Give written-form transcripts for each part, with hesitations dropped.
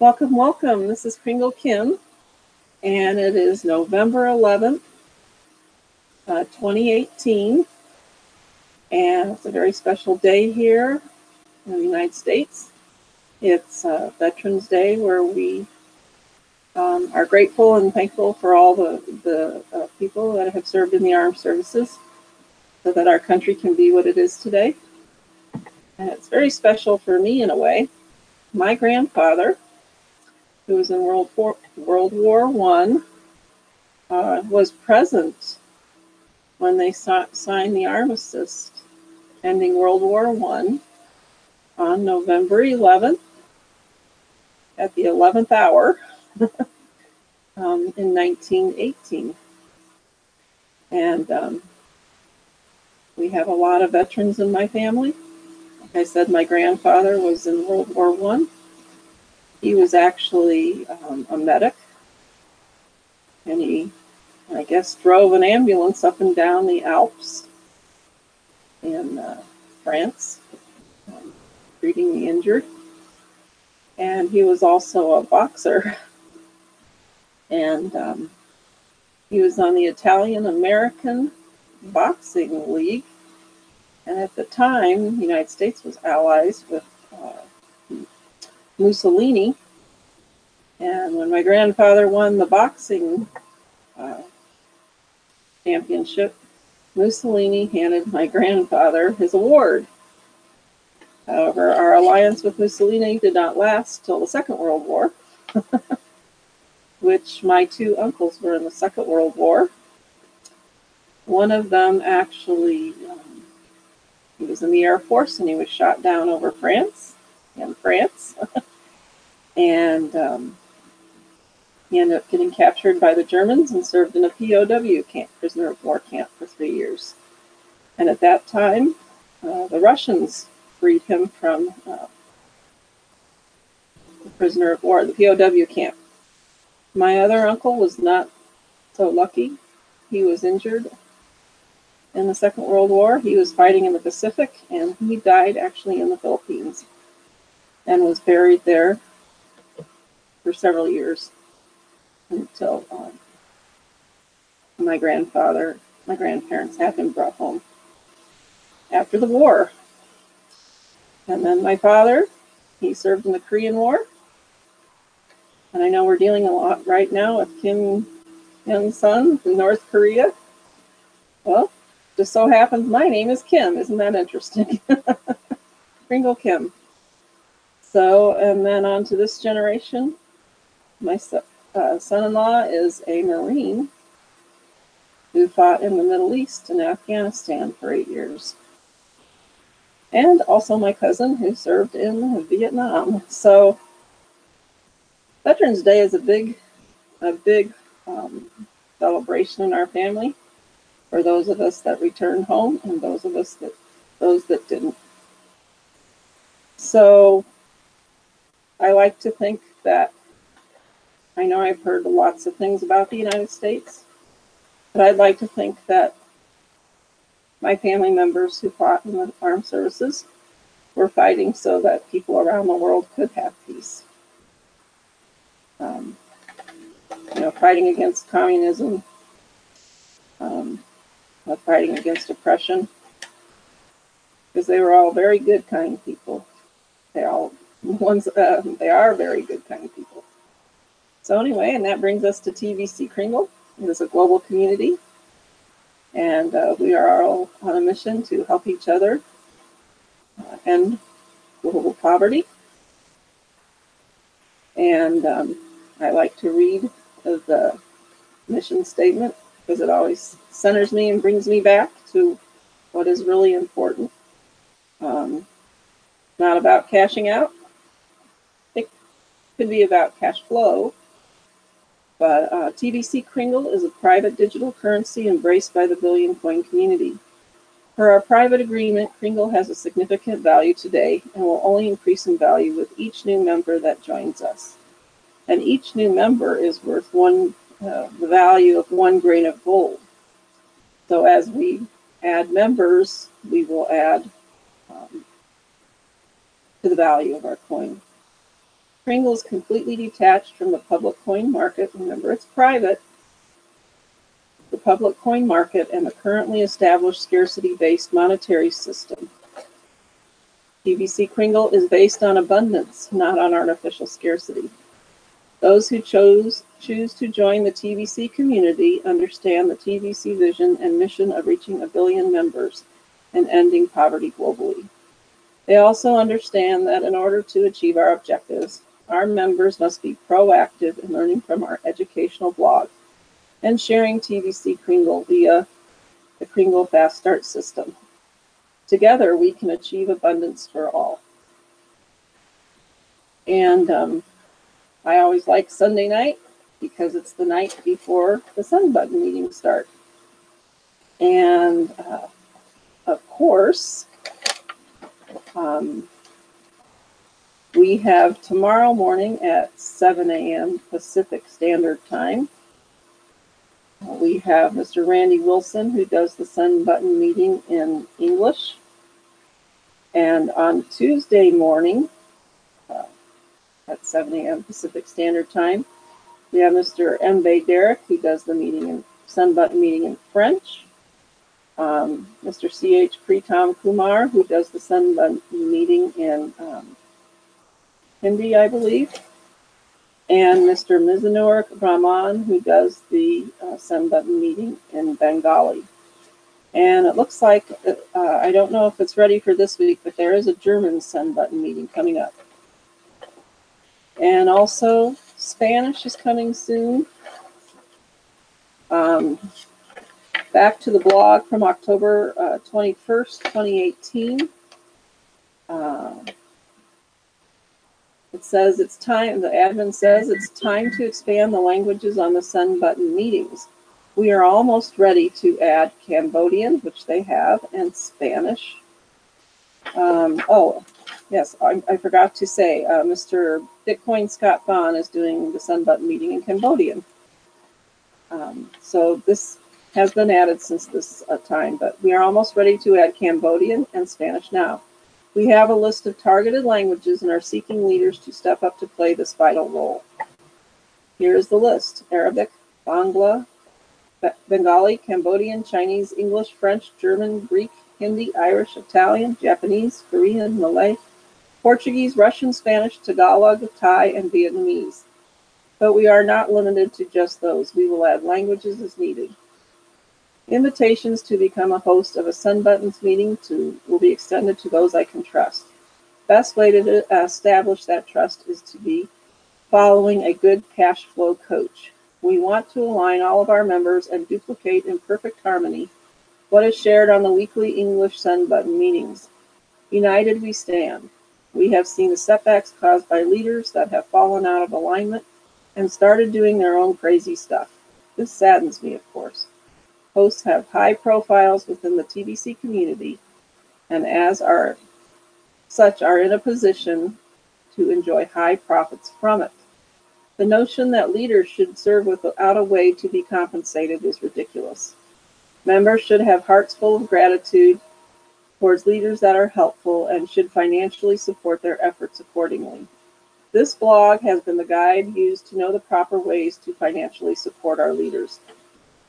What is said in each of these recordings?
Welcome, welcome. This is Kringle Kim, and it is November 11th, 2018, and it's a very special day here in the United States. It's Veterans Day, where we are grateful and thankful for all the people that have served in the armed services so that our country can be what it is today. And it's very special for me in a way. My grandfather, who was in World War I, was present when they signed the armistice ending World War I on November 11th at the 11th hour in 1918. And we have a lot of veterans in my family. Like I said, my grandfather was in World War I. He was actually a medic, and he, I guess, drove an ambulance up and down the Alps in France, treating the injured. And he was also a boxer, and he was on the Italian-American Boxing League. And at the time, the United States was allies with Mussolini. And when my grandfather won the boxing championship, Mussolini handed my grandfather his award. However, our alliance with Mussolini did not last till the Second World War, which my two uncles were in the Second World War. One of them actually, he was in the Air Force, and he was shot down over France, in France. And he ended up getting captured by the Germans and served in a POW camp, prisoner of war camp, for 3 years. And at that time, the Russians freed him from the prisoner of war, the POW camp. My other uncle was not so lucky. He was injured in the Second World War. He was fighting in the Pacific, and he died actually in the Philippines and was buried there for several years until my grandparents had him brought home after the war. And then my father, he served in the Korean War. And I know we're dealing a lot right now with Kim Il-sung from North Korea. Well, just so happens my name is Kim. Isn't that interesting? Kringle Kim. So, and then on to this generation, my son-in-law is a Marine who fought in the Middle East and Afghanistan for 8 years. And also my cousin who served in Vietnam. So Veterans Day is a big celebration in our family for those of us that returned home and those that didn't. So I like to think that, I know I've heard lots of things about the United States, but I'd like to think that my family members who fought in the armed services were fighting so that people around the world could have peace. Fighting against communism, fighting against oppression, because they were all very good, kind people. They are very good, kind people. So anyway, and that brings us to TVC Kringle. It is a global community, and we are all on a mission to help each other end global poverty. And I like to read the mission statement because it always centers me and brings me back to what is really important. Not about cashing out. It could be about cash flow. But TVC Kringle is a private digital currency embraced by the billion coin community. Per our private agreement, Kringle has a significant value today and will only increase in value with each new member that joins us. And each new member is worth the value of 1 grain of gold. So as we add members, we will add to the value of our coin. Kringle is completely detached from the public coin market. Remember, it's private. The public coin market and the currently established scarcity-based monetary system. TBC Kringle is based on abundance, not on artificial scarcity. Those who choose to join the TBC community understand the TBC vision and mission of reaching 1 billion members and ending poverty globally. They also understand that in order to achieve our objectives, our members must be proactive in learning from our educational blog and sharing TBC Kringle via the Kringle Fast Start system. Together, we can achieve abundance for all. And I always like Sunday night because it's the night before the Sun Button meetings start. And of course, we have tomorrow morning at 7 a.m. Pacific Standard Time. We have Mr. Randy Wilson, who does the Sun Button meeting in English. And on Tuesday morning, at 7 a.m. Pacific Standard Time, we have Mr. M. Derek, who does the meeting in Sun Button meeting in French. Mr. C.H. Pritam Kumar, who does the Sun Button meeting in Hindi, I believe. And Mr. Mizanur Rahman, who does the Sun Button meeting in Bengali. And it looks like, I don't know if it's ready for this week, but there is a German Sun Button meeting coming up. And also, Spanish is coming soon. Back to the blog from October 21st, 2018. It says it's time, the admin says it's time to expand the languages on the Sun Button meetings. We are almost ready to add Cambodian, which they have, and Spanish. Oh, yes, I forgot to say, Mr. Bitcoin Scott Bond is doing the Sun Button meeting in Cambodian. So this has been added since this time, but we are almost ready to add Cambodian and Spanish now. We have a list of targeted languages and are seeking leaders to step up to play this vital role. Here is the list: Arabic, Bangla, Bengali, Cambodian, Chinese, English, French, German, Greek, Hindi, Irish, Italian, Japanese, Korean, Malay, Portuguese, Russian, Spanish, Tagalog, Thai, and Vietnamese. But we are not limited to just those. We will add languages as needed. Invitations to become a host of a Sun Buttons meeting will be extended to those I can trust. Best way to establish that trust is to be following a good cash flow coach. We want to align all of our members and duplicate in perfect harmony what is shared on the weekly English Sun Button meetings. United we stand. We have seen the setbacks caused by leaders that have fallen out of alignment and started doing their own crazy stuff. This saddens me, of course. Hosts have high profiles within the TBC community, and as such are in a position to enjoy high profits from it. The notion that leaders should serve without a way to be compensated is ridiculous. Members should have hearts full of gratitude towards leaders that are helpful and should financially support their efforts accordingly. This blog has been the guide used to know the proper ways to financially support our leaders.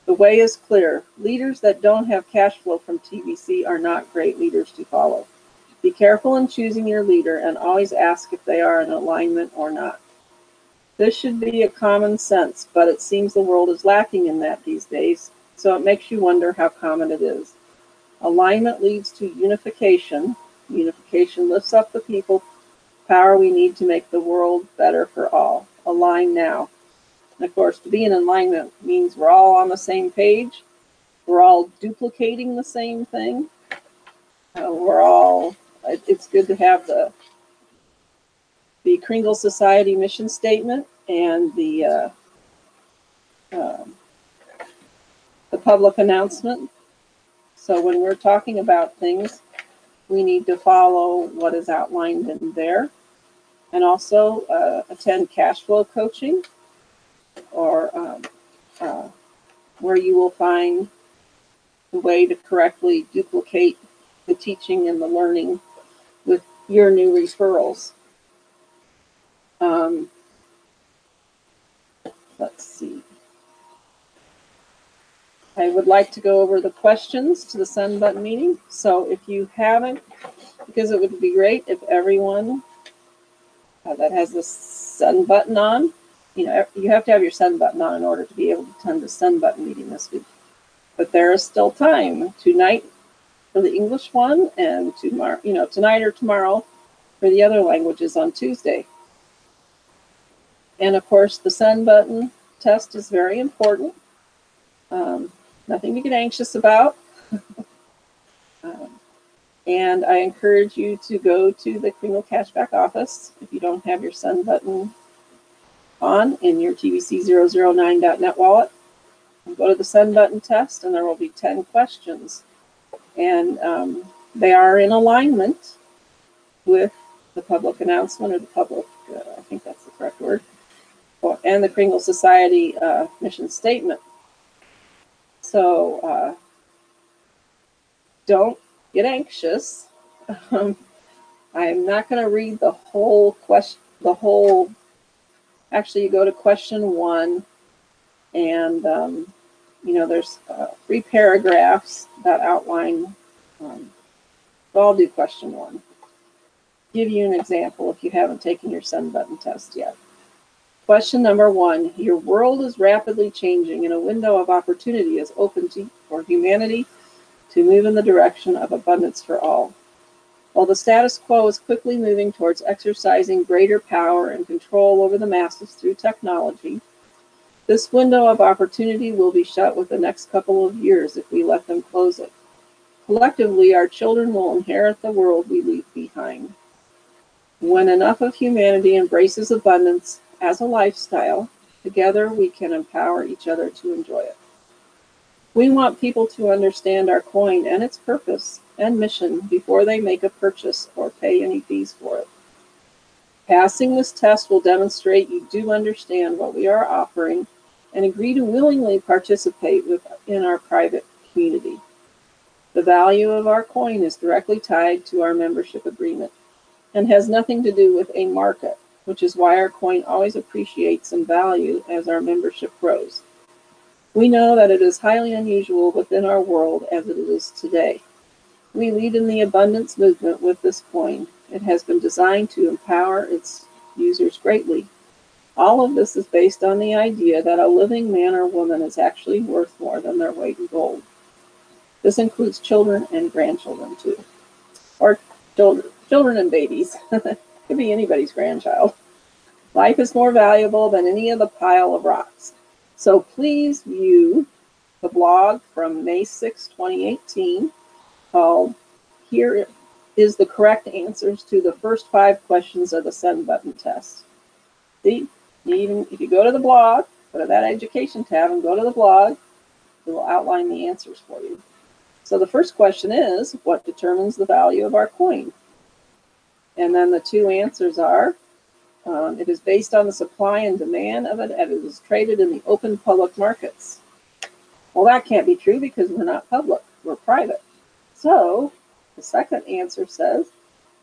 The way is clear. Leaders that don't have cash flow from TBC are not great leaders to follow. Be careful in choosing your leader and always ask if they are in alignment or not. This should be a common sense, but it seems the world is lacking in that these days, so it makes you wonder how common it is. Alignment leads to unification. Unification lifts up the people power we need to make the world better for all. Align now. And of course, to be in alignment means we're all on the same page. We're all duplicating the same thing. It's good to have the Kringle Society mission statement and the public announcement. So when we're talking about things, we need to follow what is outlined in there. And also attend cash flow coaching, or where you will find the way to correctly duplicate the teaching and the learning with your new referrals. Let's see. I would like to go over the questions to the send button meeting. So if you haven't, because it would be great if everyone that has the send button on, you have to have your send button on in order to be able to attend the send button meeting this week. But there is still time tonight for the English one, and tomorrow, tonight or tomorrow for the other languages on Tuesday. And of course, the send button test is very important. Nothing to get anxious about. And I encourage you to go to the Kringle Cashback office if you don't have your send button on in your TBC009.net wallet. Go to the send button test, and there will be 10 questions. And they are in alignment with the public announcement, or the public, I think that's the correct word, and the Kringle Society mission statement. So don't get anxious. I'm not going to read the whole question, actually you go to question 1, and there's 3 paragraphs that outline, so I'll do question 1. Give you an example if you haven't taken your send button test yet. Question number 1, your world is rapidly changing and a window of opportunity is open for humanity to move in the direction of abundance for all. While the status quo is quickly moving towards exercising greater power and control over the masses through technology, this window of opportunity will be shut with the next couple of years if we let them close it. Collectively, our children will inherit the world we leave behind. When enough of humanity embraces abundance as a lifestyle, together we can empower each other to enjoy it. We want people to understand our coin and its purpose and mission before they make a purchase or pay any fees for it. Passing this test will demonstrate you do understand what we are offering and agree to willingly participate in our private community. The value of our coin is directly tied to our membership agreement and has nothing to do with a market, which is why our coin always appreciates in value as our membership grows. We know that it is highly unusual within our world as it is today. We lead in the abundance movement with this coin. It has been designed to empower its users greatly. All of this is based on the idea that a living man or woman is actually worth more than their weight in gold. This includes children and grandchildren too, or children and babies. Could be anybody's grandchild. Life is more valuable than any of the pile of rocks. So please view the blog from May 6, 2018, called Here is the Correct Answers to the First 5 Questions of the Send Button Test. See, if you go to the blog, go to that education tab and go to the blog, it will outline the answers for you. So the first question is, what determines the value of our coin? And then the 2 answers are, it is based on the supply and demand of it, and it is traded in the open public markets. Well, that can't be true because we're not public, we're private. So the second answer says,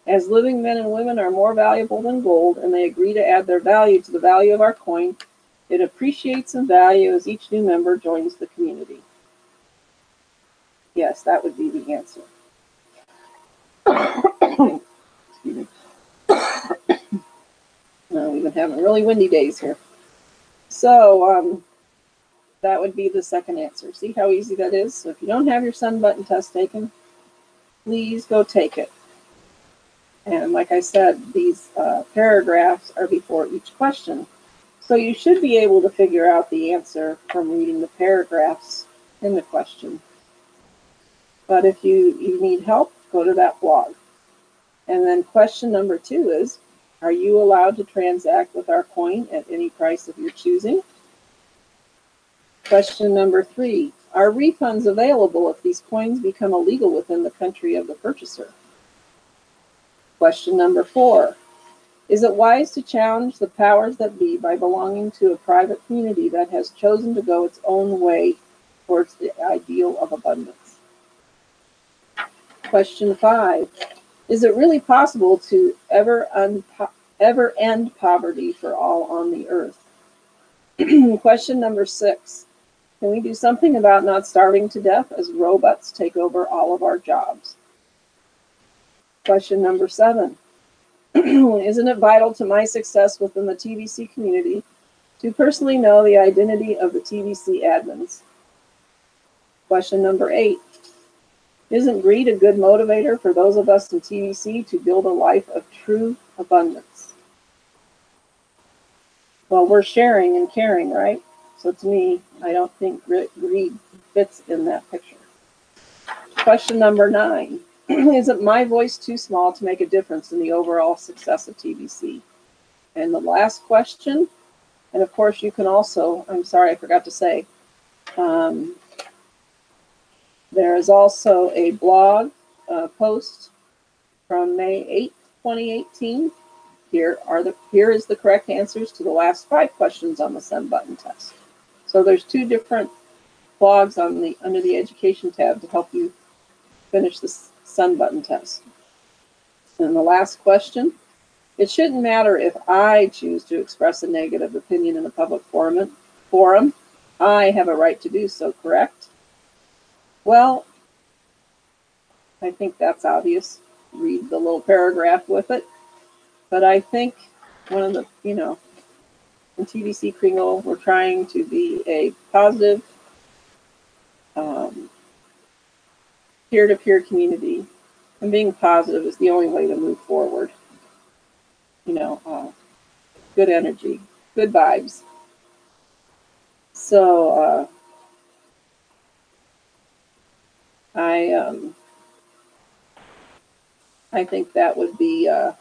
as living men and women are more valuable than gold and they agree to add their value to the value of our coin, it appreciates in value as each new member joins the community. Yes, that would be the answer. Excuse me. We've been having really windy days here. So that would be the second answer. See how easy that is? So if you don't have your send button test taken, please go take it. And like I said, these paragraphs are before each question. So you should be able to figure out the answer from reading the paragraphs in the question. But if you need help, go to that blog. And then question number 2 is, are you allowed to transact with our coin at any price of your choosing? Question number 3, are refunds available if these coins become illegal within the country of the purchaser? Question number 4, is it wise to challenge the powers that be by belonging to a private community that has chosen to go its own way towards the ideal of abundance? Question 5, is it really possible to ever ever end poverty for all on the earth? Question number 6. Can we do something about not starving to death as robots take over all of our jobs? Question number 7. Isn't it vital to my success within the TVC community to personally know the identity of the TVC admins? Question number 8. Isn't greed a good motivator for those of us in TVC to build a life of true abundance? Well, we're sharing and caring, right? So to me, I don't think greed fits in that picture. Question number 9. Isn't my voice too small to make a difference in the overall success of TVC? And the last question, and of course you can also, I'm sorry, I forgot to say, there is also a blog post from May 8, 2018. Here is the correct answers to the last 5 questions on the Send Button test. So there's 2 different blogs under the Education tab to help you finish the Send Button test. And the last question, it shouldn't matter if I choose to express a negative opinion in a public forum. I have a right to do so, correct? Well, I think that's obvious. Read the little paragraph with it. But I think one of the, in TVC Kringle, we're trying to be a positive peer-to-peer community. And being positive is the only way to move forward. Good energy, good vibes. So I think that would be a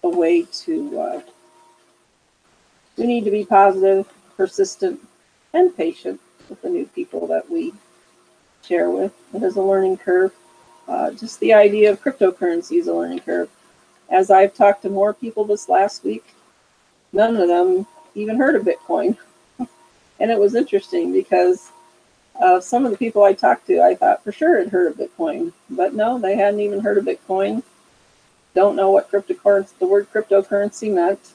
way to, we need to be positive, persistent, and patient with the new people that we share with. It is a learning curve. Just the idea of cryptocurrency is a learning curve. As I've talked to more people this last week, none of them even heard of Bitcoin. And it was interesting because some of the people I talked to, I thought for sure had heard of Bitcoin. But no, they hadn't even heard of Bitcoin. Don't know what the word cryptocurrency meant.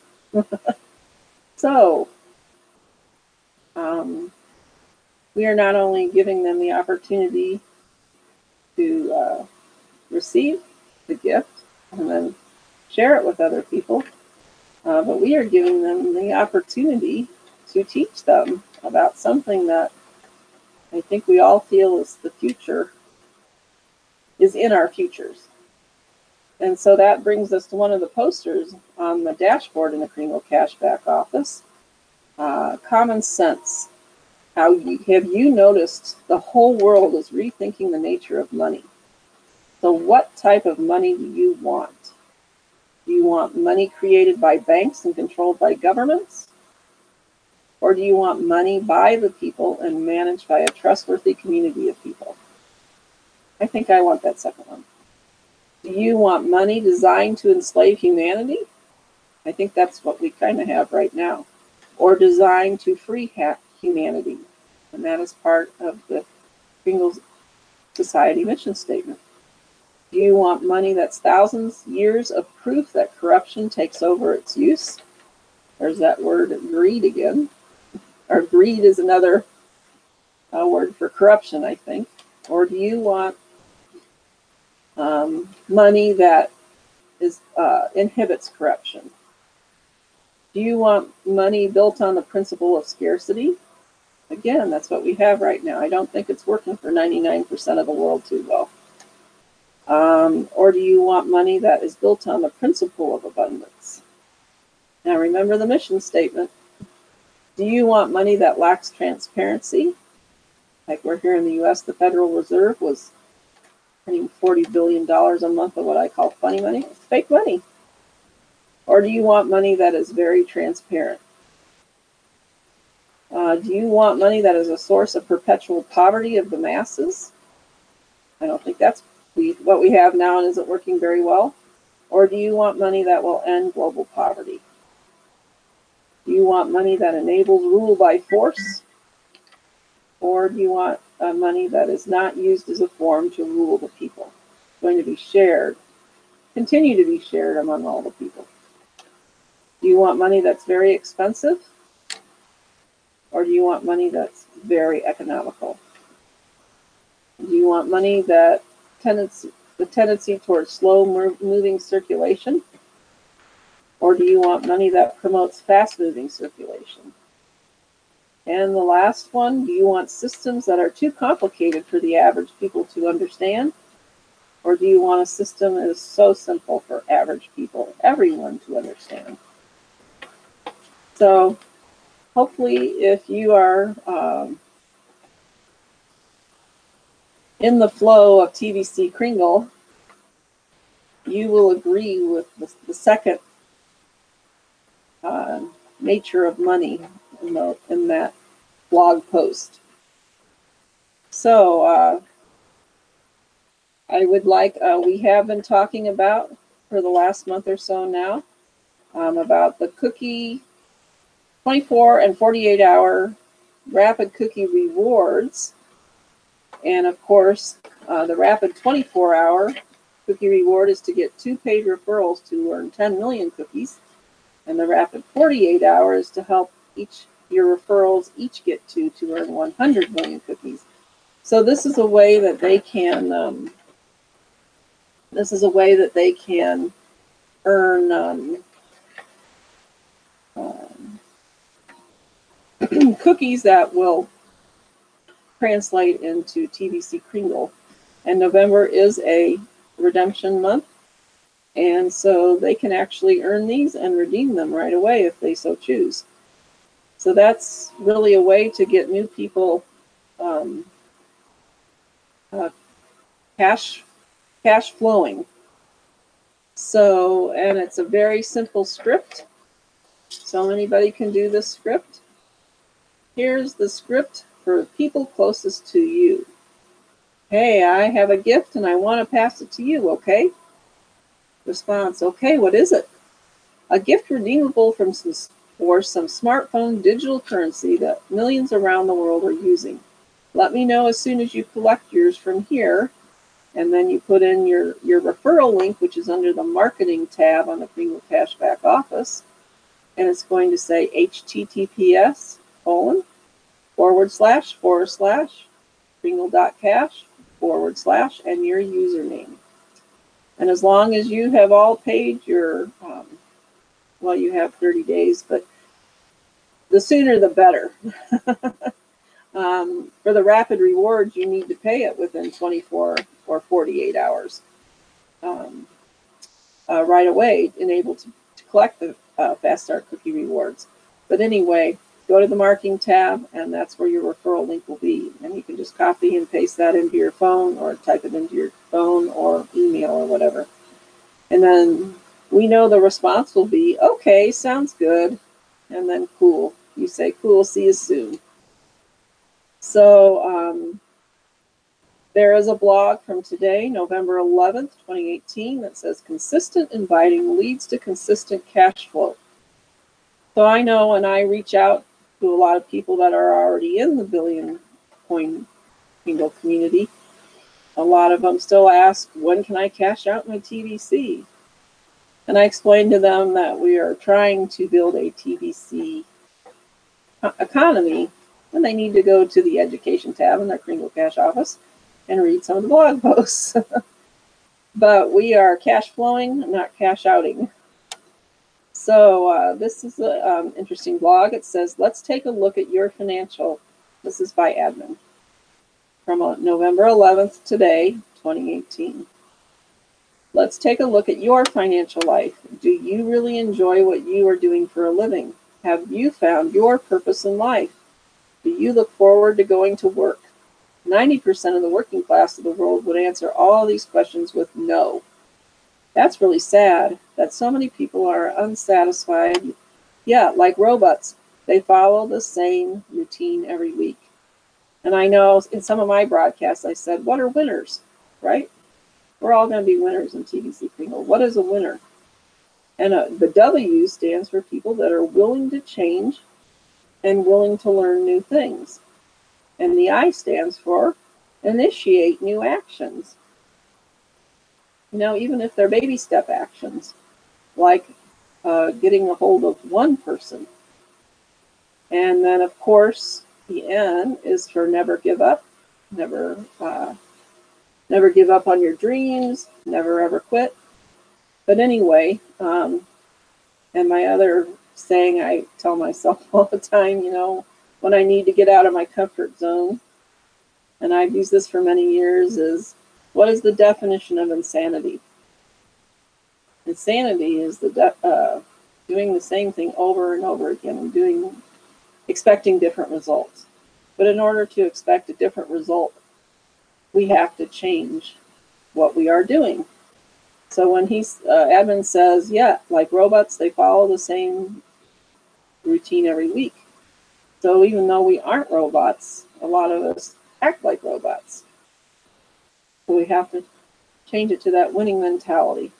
So, we are not only giving them the opportunity to receive the gift and then share it with other people, but we are giving them the opportunity to teach them about something that I think we all feel is the future, is in our futures. And so that brings us to one of the posters on the dashboard in the Kringle Cashback office. Common sense. Have you noticed the whole world is rethinking the nature of money? So what type of money do you want? Do you want money created by banks and controlled by governments? Or do you want money by the people and managed by a trustworthy community of people? I think I want that second one. Do you want money designed to enslave humanity? I think that's what we kind of have right now. Or designed to free humanity. And that is part of the Kringle Society mission statement. Do you want money that's thousands years of proof that corruption takes over its use? There's that word greed again. Or greed is another word for corruption, I think. Or do you want money that inhibits corruption? Do you want money built on the principle of scarcity? Again, that's what we have right now. I don't think it's working for 99% of the world too well. Or do you want money that is built on the principle of abundance? Now remember the mission statement. Do you want money that lacks transparency? Like we're here in the U.S., the Federal Reserve was printing $40 billion a month of what I call funny money. It's fake money. Or do you want money that is very transparent? Do you want money that is a source of perpetual poverty of the masses? I don't think that's what we have now and isn't working very well. Or do you want money that will end global poverty? Do you want money that enables rule by force? Or do you want money that is not used as a form to rule the people? It's going to be shared continue to be shared among all the people. Do you want money that's very expensive? Or do you want money that's very economical? Do you want money that the tendency towards slow moving circulation? Or do you want money that promotes fast moving circulation? And the last one, do you want systems that are too complicated for the average people to understand? Or do you want a system that is so simple for average people, everyone to understand? So hopefully if you are in the flow of TVC Kringle, you will agree with the second nature of money in that blog post. So I would like, we have been talking about for the last month or so now about the cookie 24 and 48 hour rapid cookie rewards. And of course, the rapid 24 hour cookie reward is to get 2 paid referrals to earn 10 million cookies. And the rapid 48 hours is to help your referrals each get 2 to earn 100 million cookies. So this is a way that they can earn cookies that will translate into TVC Kringle. And November is a redemption month, and so they can actually earn these and redeem them right away if they so choose. So that's really a way to get new people cash flowing. So, and it's a very simple script. So anybody can do this script. Here's the script for people closest to you. Hey, I have a gift and I want to pass it to you, okay? Response, okay, what is it? A gift redeemable for some smartphone digital currency that millions around the world are using. Let me know as soon as you collect yours from here. And then you put in your referral link, which is under the marketing tab on the Kringle Cashback Office. And it's going to say https://kringle.cash/ and your username. And as long as you have all paid your, well, you have 30 days, but the sooner the better. For the rapid rewards, you need to pay it within 24 or 48 hours right away and able to collect the Fast Start cookie rewards. But anyway, go to the marketing tab, and that's where your referral link will be. And you can just copy and paste that into your phone or type it into your phone or email or whatever. And then we know the response will be, okay, sounds good. And then cool. You say, cool, see you soon. So there is a blog from today, November 11th, 2018, that says consistent inviting leads to consistent cash flow. So I know when I reach out to a lot of people that are already in the billion coin Kringle community, a lot of them still ask, when can I cash out my TVC? And I explain to them that we are trying to build a TVC economy, and they need to go to the education tab in their Kringle Cash office and read some of the blog posts. But we are cash flowing, not cash outing. So this is an interesting blog. It says, let's take a look at your financial. This is by admin from November 11th today, 2018. Let's take a look at your financial life. Do you really enjoy what you are doing for a living? Have you found your purpose in life? Do you look forward to going to work? 90% of the working class of the world would answer all these questions with no. That's really sad that so many people are unsatisfied. Yeah, like robots. They follow the same routine every week. And I know in some of my broadcasts I said, what are winners, right? We're all going to be winners in TVC Kringle. What is a winner? And the W stands for people that are willing to change and willing to learn new things. And the I stands for initiate new actions. even if they're baby step actions, like getting a hold of one person. And then, of course, the N is for never give up. Never give up on your dreams. Never ever quit. But anyway, and my other saying I tell myself all the time, when I need to get out of my comfort zone, and I've used this for many years, is what is the definition of insanity? Insanity is doing the same thing over and over again and expecting different results. But in order to expect a different result, we have to change what we are doing. So when Edmund says, yeah, like robots, they follow the same routine every week. So even though we aren't robots, a lot of us act like robots. So we have to change it to that winning mentality.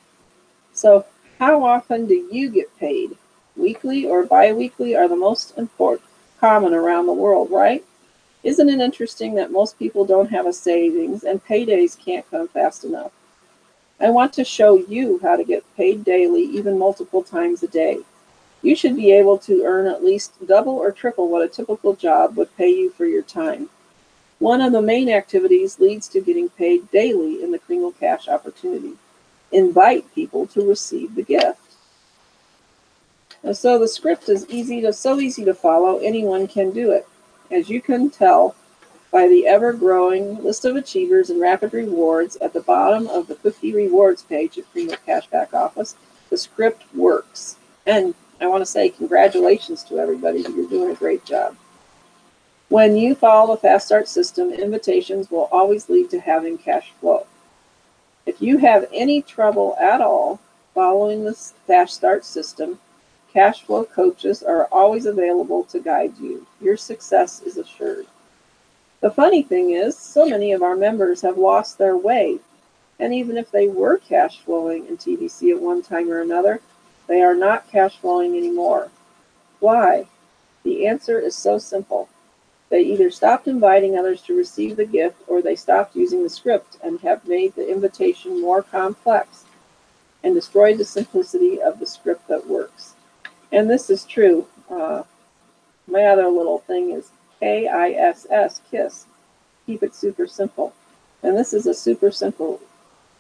So how often do you get paid? Weekly or bi-weekly are the most common around the world, right? Isn't it interesting that most people don't have a savings and paydays can't come fast enough? I want to show you how to get paid daily, even multiple times a day. You should be able to earn at least double or triple what a typical job would pay you for your time. One of the main activities leads to getting paid daily in the Kringle Cash opportunity. Invite people to receive the gift. And so the script is so easy to follow, anyone can do it. As you can tell by the ever-growing list of achievers and rapid rewards at the bottom of the 50 rewards page at Kringle Cashback Office, the script works. And I want to say congratulations to everybody. You're doing a great job. When you follow the Fast Start system, invitations will always lead to having cash flow. If you have any trouble at all following the Fast Start system, cash flow coaches are always available to guide you. Your success is assured. The funny thing is, so many of our members have lost their way, and even if they were cash flowing in TBC at one time or another, they are not cash flowing anymore. Why? The answer is so simple. They either stopped inviting others to receive the gift, or they stopped using the script and have made the invitation more complex and destroyed the simplicity of the script that works. And this is true. My other little thing is KISS, KISS. Keep it super simple. And this is a super simple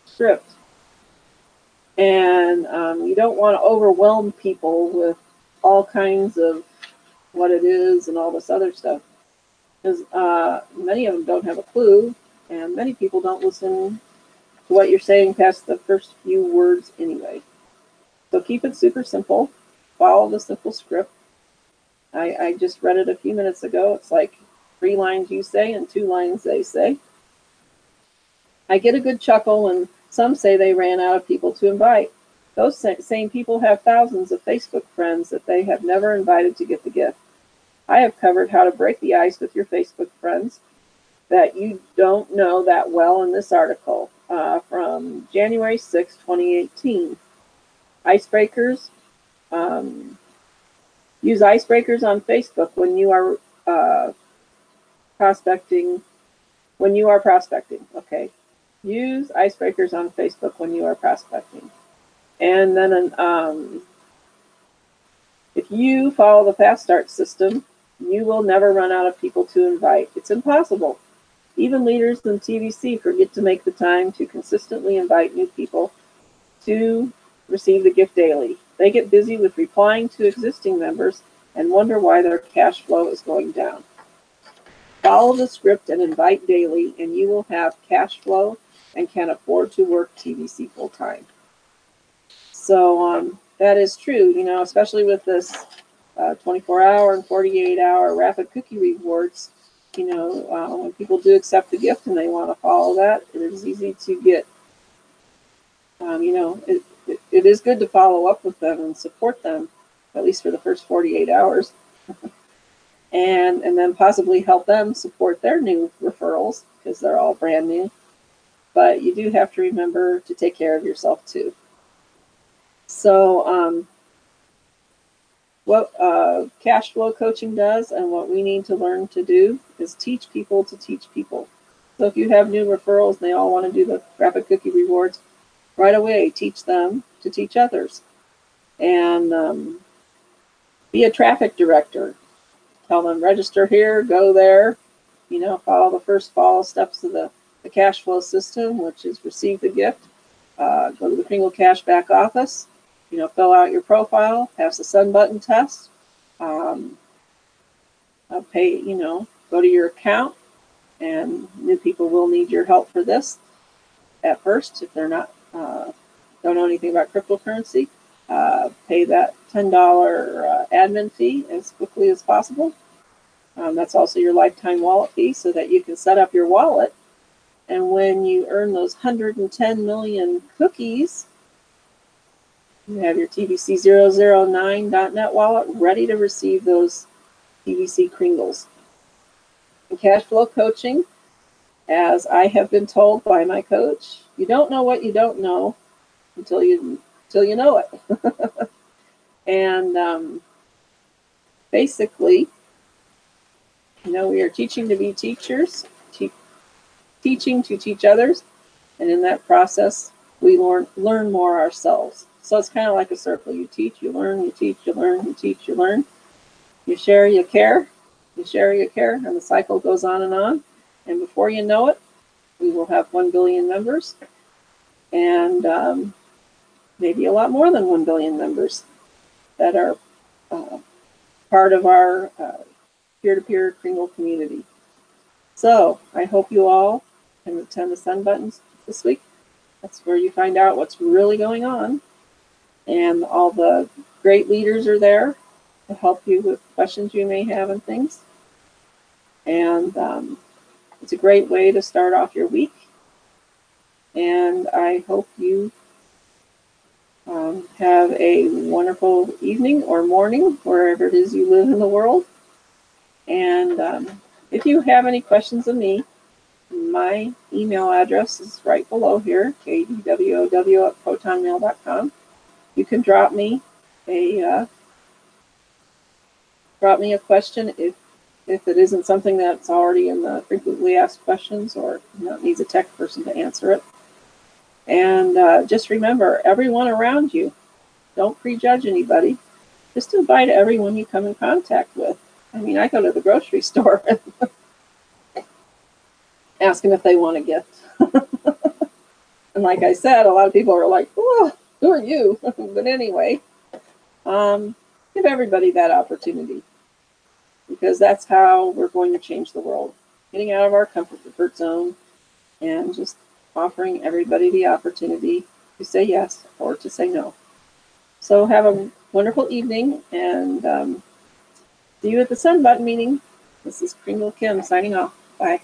script. And you don't want to overwhelm people with all kinds of what it is and all this other stuff. Because many of them don't have a clue, and many people don't listen to what you're saying past the first few words anyway. So keep it super simple. Follow the simple script. I just read it a few minutes ago. It's like 3 lines you say and 2 lines they say. I get a good chuckle when some say they ran out of people to invite. Those same people have thousands of Facebook friends that they have never invited to get the gift. I have covered how to break the ice with your Facebook friends that you don't know that well in this article from January 6, 2018. Icebreakers. Use icebreakers on Facebook when you are prospecting. Okay. Use icebreakers on Facebook when you are prospecting. And then if you follow the Fast Start system, you will never run out of people to invite. It's impossible. Even leaders in TVC forget to make the time to consistently invite new people to receive the gift daily. They get busy with replying to existing members and wonder why their cash flow is going down. Follow the script and invite daily, and you will have cash flow and can afford to work TVC full time. So that is true, especially with this 24-hour and 48-hour rapid cookie rewards. When people do accept the gift and they want to follow that, it is easy to get, it is good to follow up with them and support them, at least for the first 48 hours. and then possibly help them support their new referrals because they're all brand new. But you do have to remember to take care of yourself too. So what cash flow coaching does and what we need to learn to do is teach people to teach people. So if you have new referrals and they all want to do the rapid cookie rewards right away teach them to teach others. And be a traffic director. Tell them, register here, go there, follow the first follow steps of the cash flow system, which is receive the gift, go to the Kringle Cash back office, fill out your profile, pass the send button test, pay, go to your account, and new people will need your help for this at first if they're not, don't know anything about cryptocurrency. Pay that $10 admin fee as quickly as possible. That's also your lifetime wallet fee so that you can set up your wallet. And when you earn those 110 million cookies, you have your TBC009.net wallet ready to receive those TBC Kringles. And cash flow coaching, as I have been told by my coach, you don't know what you don't know until you know it. And basically, we are teaching to be teachers, teaching to teach others, and in that process, we learn more ourselves. So it's kind of like a circle. You teach, you learn, you teach, you learn, you teach, you learn. You share, you care. You share, you care, and the cycle goes on. And before you know it, we will have 1 billion members, and maybe a lot more than 1 billion members that are part of our peer-to-peer Kringle community. So I hope you all can attend the Send Buttons this week. That's where you find out what's really going on. And all the great leaders are there to help you with questions you may have and things. And it's a great way to start off your week. And I hope you have a wonderful evening or morning, wherever it is you live in the world. And if you have any questions of me, my email address is right below here, KDWOW@protonmail.com. You can drop me a question if it isn't something that's already in the frequently asked questions, or needs a tech person to answer it. And just remember, everyone around you, don't prejudge anybody. Just invite everyone you come in contact with. I mean, I go to the grocery store and ask them if they want a gift. And like I said, a lot of people are like, oh, who are you? But anyway, give everybody that opportunity, because that's how we're going to change the world. Getting out of our comfort zone and just offering everybody the opportunity to say yes or to say no. So have a wonderful evening, and see you at the Send Button meeting. This is Kringle Kim signing off. Bye.